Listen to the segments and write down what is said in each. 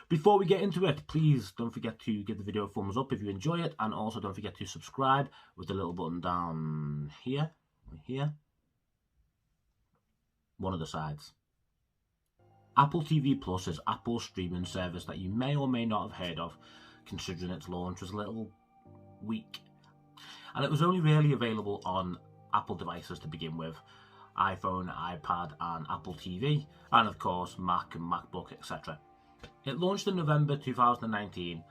Before we get into it, please don't forget to give the video a thumbs up if you enjoy it, and also don't forget to subscribe with the little button down here, one of the sides. Apple TV Plus is Apple's streaming service that you may or may not have heard of, considering its launch was a little weak. And it was only really available on Apple devices to begin with: iPhone, iPad and Apple TV, and of course Mac and MacBook, etc. It launched in November 2019,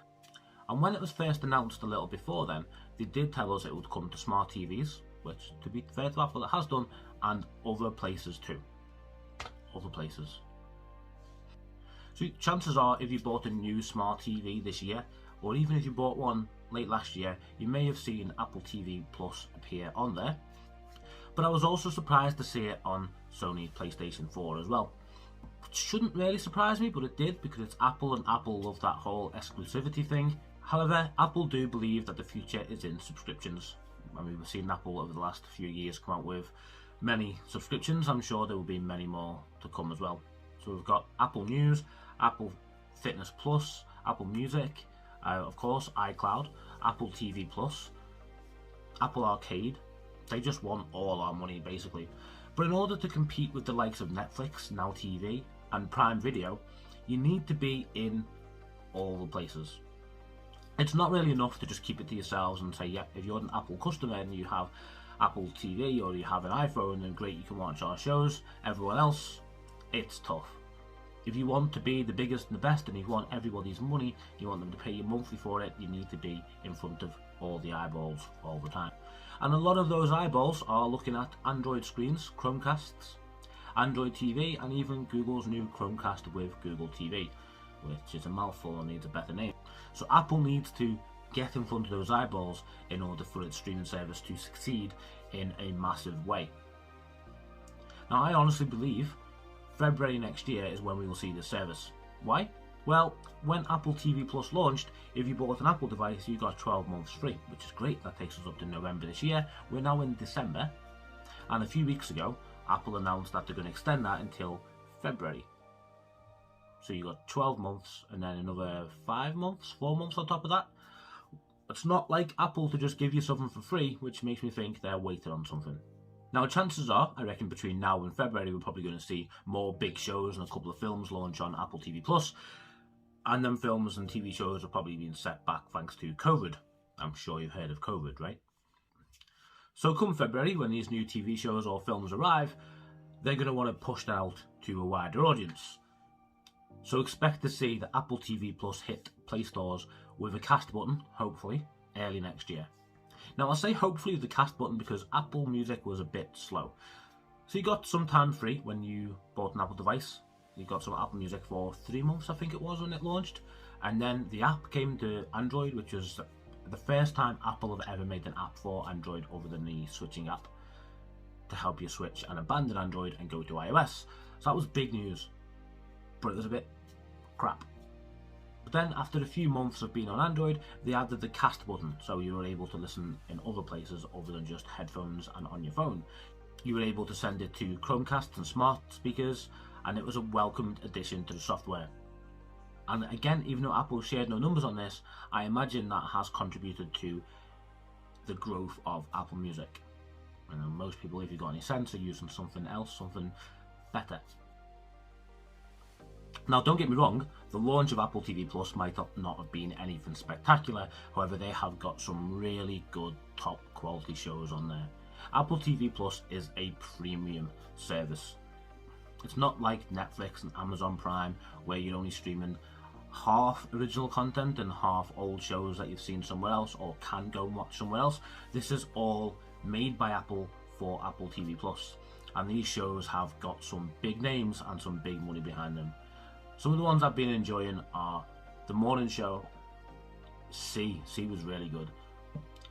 and when it was first announced a little before then, they did tell us it would come to smart TVs, which, to be fair to Apple, it has done, and other places too. Other places. So chances are, if you bought a new smart TV this year, or even if you bought one late last year, you may have seen Apple TV Plus appear on there. But I was also surprised to see it on Sony's PlayStation 4 as well. It shouldn't really surprise me, but it did, because it's Apple and Apple love that whole exclusivity thing. However, Apple do believe that the future is in subscriptions. I mean, we've seen Apple over the last few years come out with many subscriptions. I'm sure there will be many more to come as well. So we've got Apple News, Apple Fitness Plus, Apple Music, of course iCloud, Apple TV Plus, Apple Arcade. They just want all our money basically. But in order to compete with the likes of Netflix, Now TV and Prime Video, you need to be in all the places. It's not really enough to just keep it to yourselves and say, yeah, if you're an Apple customer and you have Apple TV or you have an iPhone, then great, you can watch our shows. Everyone else, it's tough. If you want to be the biggest and the best, and you want everybody's money, you want them to pay you monthly for it, you need to be in front of all the eyeballs all the time. And a lot of those eyeballs are looking at Android screens, Chromecasts, Android TV, and even Google's new Chromecast with Google TV, which is a mouthful and needs a better name. So Apple needs to get in front of those eyeballs in order for its streaming service to succeed in a massive way. Now, I honestly believe February next year is when we will see this service. Why? Well, when Apple TV Plus launched, if you bought an Apple device, you got 12 months free, which is great. That takes us up to November this year. We're now in December, and a few weeks ago, Apple announced that they're going to extend that until February. So you got 12 months and then another 4 months on top of that. It's not like Apple to just give you something for free, which makes me think they're waiting on something. Now, chances are, I reckon between now and February, we're probably going to see more big shows and a couple of films launch on Apple TV Plus. And then films and TV shows are probably being set back thanks to COVID. I'm sure you've heard of COVID, right? So come February, when these new TV shows or films arrive, they're going to want to push that out to a wider audience. So expect to see the Apple TV Plus hit Play Stores with a cast button, hopefully, early next year. Now, I'll say hopefully with the cast button because Apple Music was a bit slow. So you got some time free when you bought an Apple device. You got some Apple Music for 3 months, I think it was, when it launched. And then the app came to Android, which was the first time Apple have ever made an app for Android other than the switching app to help you switch and abandon Android and go to iOS. So that was big news, but it was a bit crap. But then after a few months of being on Android, they added the cast button, so you were able to listen in other places other than just headphones and on your phone. You were able to send it to Chromecasts and smart speakers, and it was a welcomed addition to the software. And again, even though Apple shared no numbers on this, I imagine that has contributed to the growth of Apple Music. And most people, if you've got any sense, are using something else, something better. Now, don't get me wrong, the launch of Apple TV Plus might not have been anything spectacular. However, they have got some really good top quality shows on there. Apple TV Plus is a premium service. It's not like Netflix and Amazon Prime, where you're only streaming half original content and half old shows that you've seen somewhere else or can go and watch somewhere else. This is all made by Apple for Apple TV Plus. And these shows have got some big names and some big money behind them. Some of the ones I've been enjoying are The Morning Show, C was really good,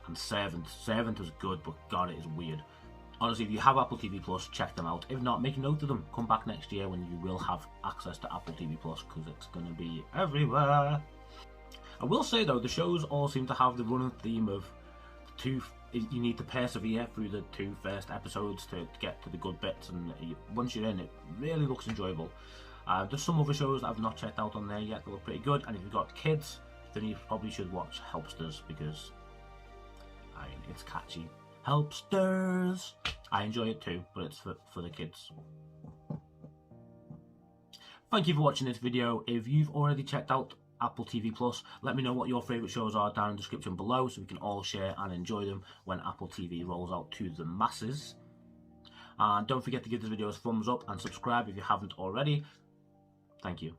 and Servant was good, but God, it is weird. Honestly, if you have Apple TV Plus, check them out. If not, make a note of them. Come back next year when you will have access to Apple TV Plus, because it's going to be everywhere. I will say though, the shows all seem to have the running theme of you need to persevere through the 2 first episodes to get to the good bits, and once you're in, it really looks enjoyable. There's some other shows that I've not checked out on there yet that look pretty good, and if you've got kids, then you probably should watch Helpsters, because I mean, it's catchy. Helpsters! I enjoy it too, but it's for the kids. Thank you for watching this video. If you've already checked out Apple TV Plus, let me know what your favourite shows are down in the description below, so we can all share and enjoy them when Apple TV rolls out to the masses. And don't forget to give this video a thumbs up and subscribe if you haven't already. Thank you.